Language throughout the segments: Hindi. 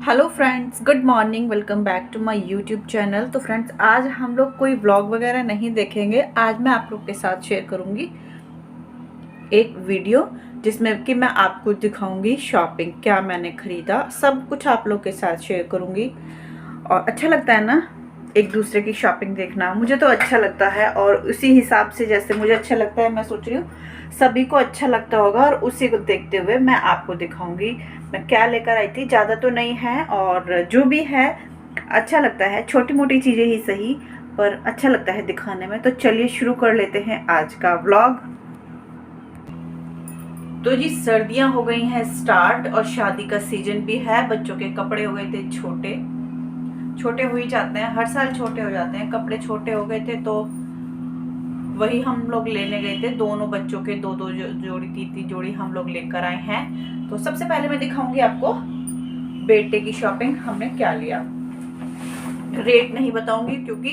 Hello friends, good morning. Welcome back to my YouTube channel. तो फ्रेंड्स, आज हम लोग कोई व्लॉग वगैरह नहीं देखेंगे। आज मैं आप लोग के साथ शेयर करूंगी एक वीडियो जिसमें कि मैं आपको दिखाऊंगी शॉपिंग, क्या मैंने खरीदा, सब कुछ आप लोग के साथ शेयर करूंगी। और अच्छा लगता है ना एक दूसरे की शॉपिंग देखना, मुझे तो अच्छा लगता है। और उसी हिसाब से जैसे मुझे अच्छा लगता है, मैं सोच रही हूँ सभी को अच्छा लगता होगा, और उसी को देखते हुए मैं आपको दिखाऊंगी मैं क्या लेकर आई थी। ज़्यादा तो नहीं है, और जो भी है अच्छा लगता है, छोटी मोटी चीज़ें ही सही पर अच्छा लगता है दिखाने में। तो चलिए शुरू कर लेते हैं आज का व्लॉग। तो जी, सर्दियां हो गई हैं स्टार्ट और शादी का सीजन भी है। बच्चों के कपड़े हो गए थे छोटे, छोटे हो ही जाते हैं, हर साल छोटे हो जाते हैं। कपड़े छोटे हो गए थे तो वही हम लोग लेने गए थे। दोनों बच्चों के दो दो जोड़ी, तीन जोड़ी हम लोग लेकर आए हैं। तो सबसे पहले मैं दिखाऊंगी आपको बेटे की शॉपिंग, हमने क्या लिया। रेट नहीं बताऊंगी क्योंकि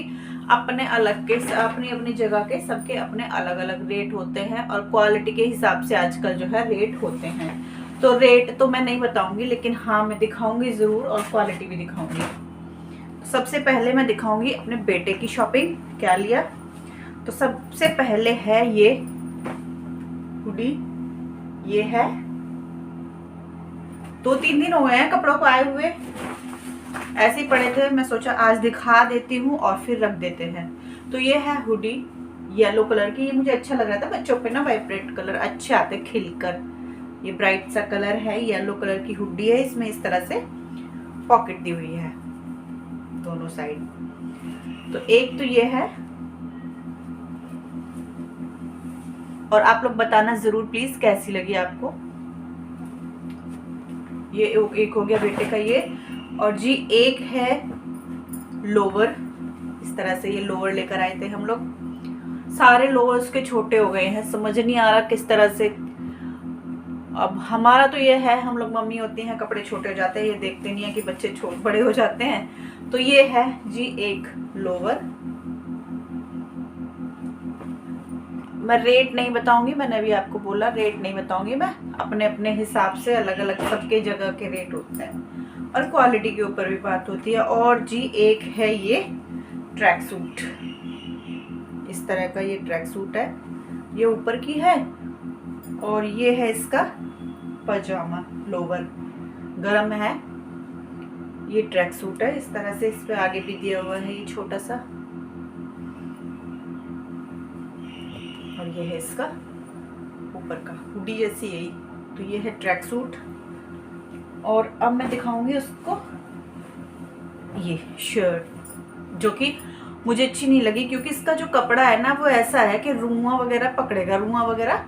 अपने अलग के, अपनी अपनी जगह के, सबके अपने अलग अलग रेट होते हैं और क्वालिटी के हिसाब से आजकल जो है रेट होते हैं। तो रेट तो मैं नहीं बताऊंगी, लेकिन हाँ मैं दिखाऊंगी जरूर और क्वालिटी भी दिखाऊंगी। सबसे पहले मैं दिखाऊंगी अपने बेटे की शॉपिंग क्या लिया। तो सबसे पहले है ये हुडी। ये है, 2-3 दिन हो गए हैं कपड़ों को आए हुए, ऐसे ही पड़े थे। मैं सोचा आज दिखा देती हूँ और फिर रख देते हैं। तो ये है हुडी येलो कलर की। ये मुझे अच्छा लग रहा था, बच्चों पे ना वाइब्रेट कलर अच्छे आते खिलकर। ये ब्राइट सा कलर है, येलो कलर की हुडी है। इसमें इस तरह से पॉकेट दी हुई है दोनों साइड। तो एक तो ये है, और आप लोग बताना जरूर प्लीज कैसी लगी आपको। ये एक हो गया बेटे का ये। और जी एक है लोवर। इस तरह से ये लोवर लेकर आए थे हम लोग। सारे लोवर्स के छोटे हो गए हैं, समझ नहीं आ रहा किस तरह से। अब हमारा तो ये है, हम लोग मम्मी होती हैं, कपड़े छोटे हो जाते हैं, ये देखते नहीं है कि बच्चे बड़े हो जाते हैं। तो ये है जी एक लोवर। मैं रेट नहीं बताऊंगी, मैंने अभी आपको बोला रेट नहीं बताऊंगी मैं। अपने अपने हिसाब से अलग अलग सबके जगह के रेट होते हैं और क्वालिटी के ऊपर भी बात होती है। और जी एक है ये ट्रैक सूट। इस तरह का ये ट्रैक सूट है, ये ऊपर की है। और ये है इसका पजामा लोवर, गरम है। ये ट्रैक सूट है, इस तरह से इस पे आगे भी दिया हुआ है ये छोटा सा। और ये है इसका ऊपर का हुडी जैसी यही। तो ये है ट्रैक सूट। और अब मैं दिखाऊंगी उसको ये शर्ट, जो कि मुझे अच्छी नहीं लगी क्योंकि इसका जो कपड़ा है ना वो ऐसा है कि रुआ वगैरह पकड़ेगा, रुआ वगैरह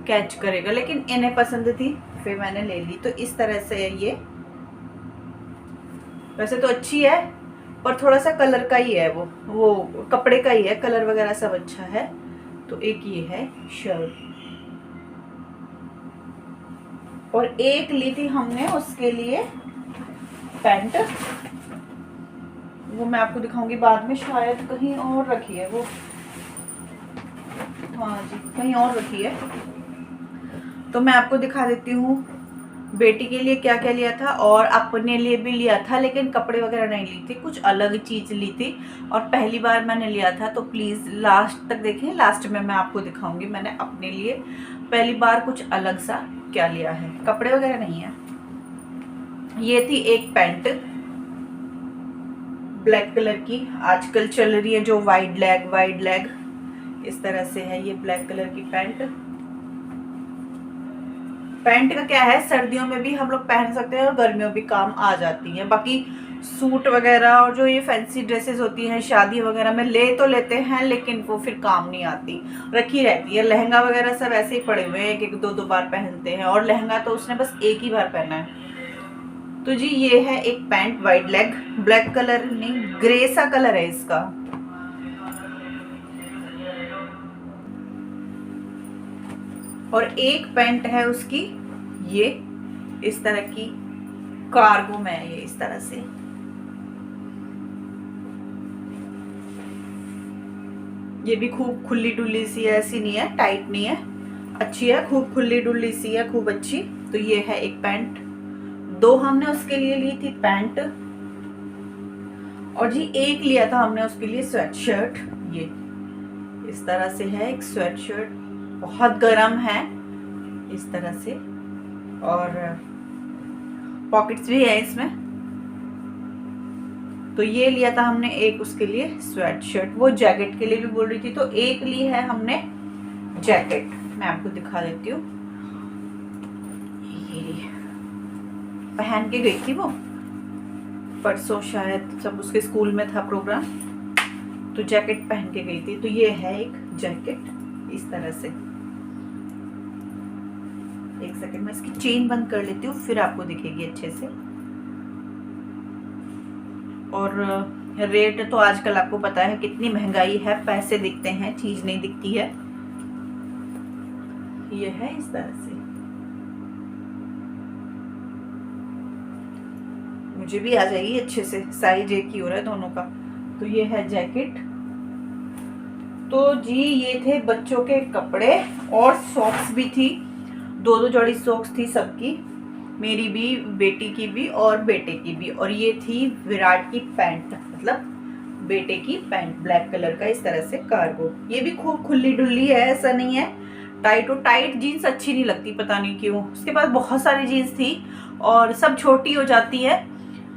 कैच करेगा। लेकिन इन्हें पसंद थी, फिर मैंने ले ली। तो इस तरह से ये, वैसे तो अच्छी है पर थोड़ा सा कलर का ही है, वो कपड़े का ही है, कलर वगैरह सब अच्छा है। तो एक ये है शर्ट। और एक ली थी हमने उसके लिए पैंट, वो मैं आपको दिखाऊंगी बाद में। शायद कहीं और रखी है वो, हाँ जी कहीं और रखी है। तो मैं आपको दिखा देती हूँ बेटी के लिए क्या क्या लिया था और अपने लिए भी लिया था, लेकिन कपड़े वगैरह नहीं ली थी, कुछ अलग चीज ली थी और पहली बार मैंने लिया था। तो प्लीज लास्ट तक देखें, लास्ट में मैं आपको दिखाऊंगी मैंने अपने लिए पहली बार कुछ अलग सा क्या लिया है। कपड़े वगैरह नहीं है। ये थी एक पैंट ब्लैक कलर की, आजकल चल रही है जो वाइड लेग, इस तरह से है ये ब्लैक कलर की पैंट। पैंट का क्या है, सर्दियों में भी हम लोग पहन सकते हैं और गर्मियों में भी काम आ जाती है। बाकी सूट वगैरह और जो ये फैंसी ड्रेसेस होती हैं शादी वगैरह में ले तो लेते हैं, लेकिन वो फिर काम नहीं आती, रखी रहती है। लहंगा वगैरह सब ऐसे ही पड़े हुए हैं, एक एक दो बार पहनते हैं, और लहंगा तो उसने बस एक ही बार पहना है। तो जी ये है एक pant wide leg, black colour नहीं ग्रे सा कलर है इसका। और एक पैंट है उसकी ये इस तरह की, कार्गो में है ये इस तरह से। ये भी खूब खुली डुली सी है, ऐसी नहीं है, टाइट नहीं है, अच्छी है, खूब खुली डुली सी है, खूब अच्छी। तो ये है एक पैंट 2 हमने उसके लिए ली थी पैंट, और जी एक लिया था हमने उसके लिए स्वेट शर्ट। ये इस तरह से है एक स्वेट शर्ट, बहुत गर्म है इस तरह से, और पॉकेट्स भी है इसमें। तो ये लिया था हमने एक उसके लिए स्वेट शर्ट, वो जैकेट के लिए भी बोल रही थी, तो एक ली है हमने जैकेट। मैं आपको दिखा देती हूँ, ये पहन के गई थी वो परसों, शायद जब उसके स्कूल में था प्रोग्राम, तो जैकेट पहन के गई थी। तो ये है एक जैकेट इस तरह से। एक सेकंड में इसकी चेन बंद कर लेती हूँ, फिर आपको दिखेगी अच्छे से। और रेट तो आजकल आपको पता है कितनी महंगाई है, पैसे दिखते हैं, चीज नहीं दिखती है। ये है इस तरह से, मुझे भी आ जाएगी अच्छे से, साइज एक ही हो रहा है दोनों का। तो ये है जैकेट। तो जी ये थे बच्चों के कपड़े, और सॉक्स भी थी, 2-2 जोड़ी सॉक्स थी सबकी, मेरी भी, बेटी की भी और बेटे की भी। और ये थी विराट की पैंट, मतलब बेटे की पैंट ब्लैक कलर का इस तरह से कार्गो। ये भी खूब खुली डुल्ली है, ऐसा नहीं है टाइट जीन्स अच्छी नहीं लगती, पता नहीं क्यों। उसके पास बहुत सारी जीन्स थी और सब छोटी हो जाती है,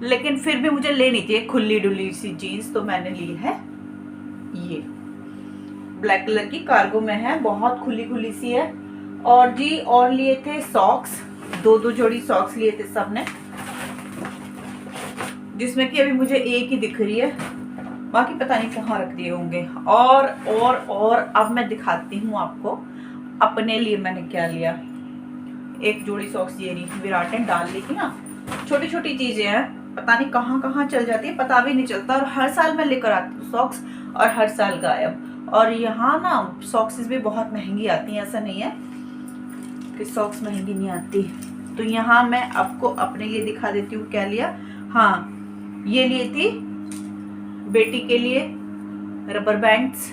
लेकिन फिर भी मुझे लेनी थी एक खुली डुल्ली सी जीन्स, तो मैंने ली है ये ब्लैक कलर की, कार्गो में है, बहुत खुली सी है। और जी और लिए थे सॉक्स, 2-2 जोड़ी सॉक्स लिए थे सबने, जिसमें कि अभी मुझे एक ही दिख रही है, बाकी पता नहीं कहाँ रख दिए होंगे। और अब मैं दिखाती हूँ आपको अपने लिए मैंने क्या लिया। एक जोड़ी सॉक्स ये रही, विराट ने डाल ली थी ना। छोटी छोटी चीजें हैं, पता नहीं कहाँ कहाँ चल जाती है, पता भी नहीं चलता। और हर साल मैं लेकर आती हूँ सॉक्स, और हर साल गायब। और यहाँ ना सॉक्सेस भी बहुत महंगी आती हैं, ऐसा नहीं है कि सॉक्स महंगी नहीं आती। तो यहाँ मैं आपको अपने लिए दिखा देती हूँ क्या लिया। हाँ, ये लिए थी बेटी के लिए रबर बैंड्स,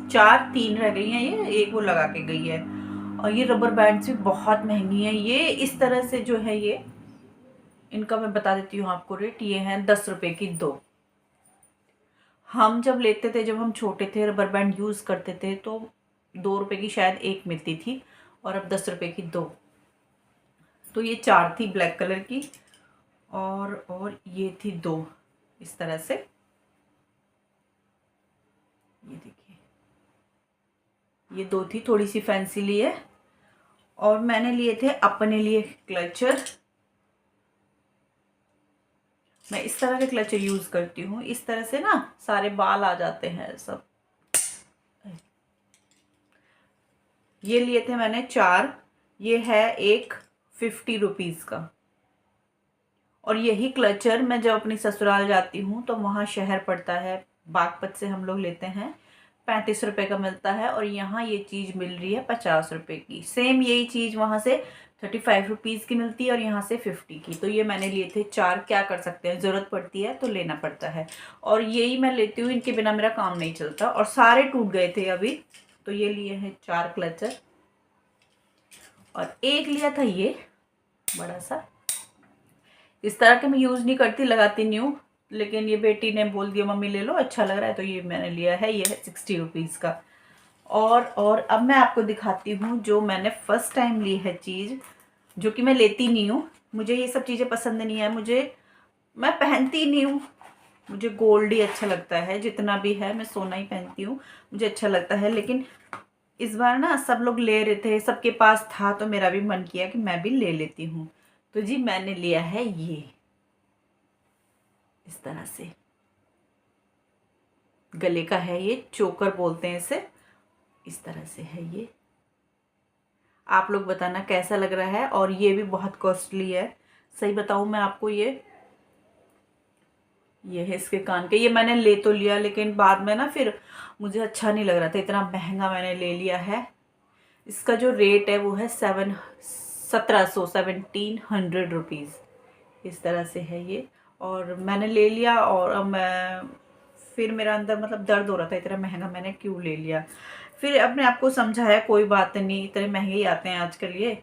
3 रह गई हैं, ये एक वो लगा के गई है। और ये रबर बैंड्स भी बहुत महंगी हैं, ये इस तरह से जो है, ये इनका मैं बता देती हूँ आपको रेट। ये है 10 रुपए की 2। हम जब लेते थे, जब हम छोटे थे, रबर बैंड यूज करते थे, तो 2 रुपए की शायद एक मिलती थी, और अब 10 रुपए की 2। तो ये 4 थी ब्लैक कलर की, और ये थी 2 इस तरह से। ये देखिए, ये 2 थी, थोड़ी सी फैंसी ली है। और मैंने लिए थे अपने लिए क्लचर। मैं इस तरह के क्लचर यूज करती हूँ, इस तरह से ना सारे बाल आ जाते हैं सब। ये लिए थे मैंने 4, ये है एक 50 रुपीज का। और यही क्लचर मैं जब अपनी ससुराल जाती हूँ, तो वहाँ शहर पड़ता है, बागपत से हम लोग लेते हैं, 35 रुपए का मिलता है। और यहाँ ये चीज़ मिल रही है 50 रुपए की। सेम यही चीज़ वहाँ से 35 रुपीज़ की मिलती है, और यहाँ से 50 की। तो ये मैंने लिए थे 4, क्या कर सकते हैं, ज़रूरत पड़ती है तो लेना पड़ता है। और यही मैं लेती हूँ, इनके बिना मेरा काम नहीं चलता, और सारे टूट गए थे अभी। तो ये लिए हैं 4 क्लचर, और एक लिया था ये बड़ा सा। इस तरह के मैं यूज़ नहीं करती, लगाती नहीं हूँ, लेकिन ये बेटी ने बोल दिया मम्मी ले लो, अच्छा लग रहा है, तो ये मैंने लिया है। ये है 60 रुपीज़ का। और अब मैं आपको दिखाती हूँ जो मैंने फर्स्ट टाइम ली है चीज़, जो कि मैं लेती नहीं हूँ, मुझे ये सब चीज़ें पसंद नहीं है, मैं पहनती नहीं हूँ, मुझे गोल्ड ही अच्छा लगता है, जितना भी है मैं सोना ही पहनती हूँ, मुझे अच्छा लगता है। लेकिन इस बार ना सब लोग ले रहे थे, सबके पास था, तो मेरा भी मन किया कि मैं भी ले लेती हूँ। तो जी मैंने लिया है ये इस तरह से, गले का है, ये चोकर बोलते हैं इसे, इस तरह से है ये। आप लोग बताना कैसा लग रहा है। और ये भी बहुत कॉस्टली है, सही बताऊं मैं आपको। ये है इसके कान के, ये मैंने ले तो लिया, लेकिन बाद में ना फिर मुझे अच्छा नहीं लग रहा था, इतना महंगा मैंने ले लिया है। इसका जो रेट है वो है 1700 रुपीज़ इस तरह से है ये। और मैंने ले लिया, और अब फिर मेरा अंदर मतलब दर्द हो रहा था, इतना महंगा मैंने क्यों ले लिया। फिर अपने आप को समझाया कोई बात नहीं, इतने महंगे ही आते हैं आजकल, ये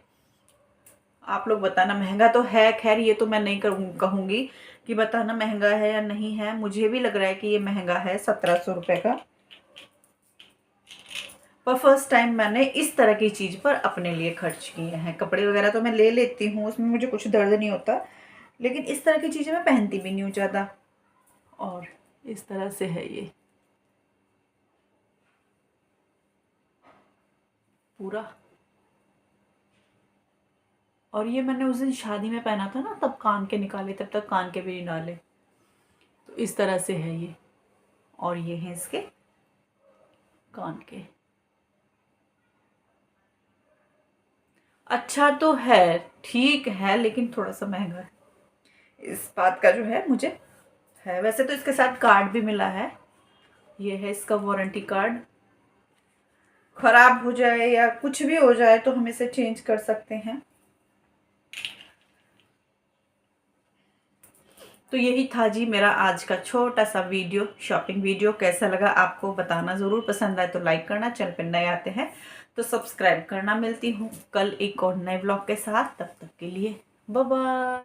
आप लोग बताना, महंगा तो है, खैर ये तो मैं नहीं कहूँगी कि बताना महंगा है या नहीं है। मुझे भी लग रहा है कि ये महंगा है 1700 रुपये का, पर फर्स्ट टाइम मैंने इस तरह की चीज़ पर अपने लिए खर्च किए हैं। कपड़े वगैरह तो मैं ले लेती हूँ, उसमें मुझे कुछ दर्द नहीं होता, लेकिन इस तरह की चीज़ें मैं पहनती भी नहीं हूँ ज़्यादा। और इस तरह से है ये पूरा। और ये मैंने उस दिन शादी में पहना था ना, तब कान के निकाले, तब तक कान के भी नहीं डाले। तो इस तरह से है ये, और ये हैं इसके कान के। अच्छा तो है, ठीक है, लेकिन थोड़ा सा महंगा है। इस बात का जो है मुझे है। वैसे तो इसके साथ कार्ड भी मिला है, ये है इसका वारंटी कार्ड। खराब हो जाए या कुछ भी हो जाए तो हम इसे चेंज कर सकते हैं। तो यही था जी मेरा आज का छोटा सा वीडियो, शॉपिंग वीडियो। कैसा लगा आपको बताना ज़रूर, पसंद आए तो लाइक करना, चैनल पर नए आते हैं तो सब्सक्राइब करना। मिलती हूँ कल एक और नए ब्लॉग के साथ, तब तक के लिए बाय बाय।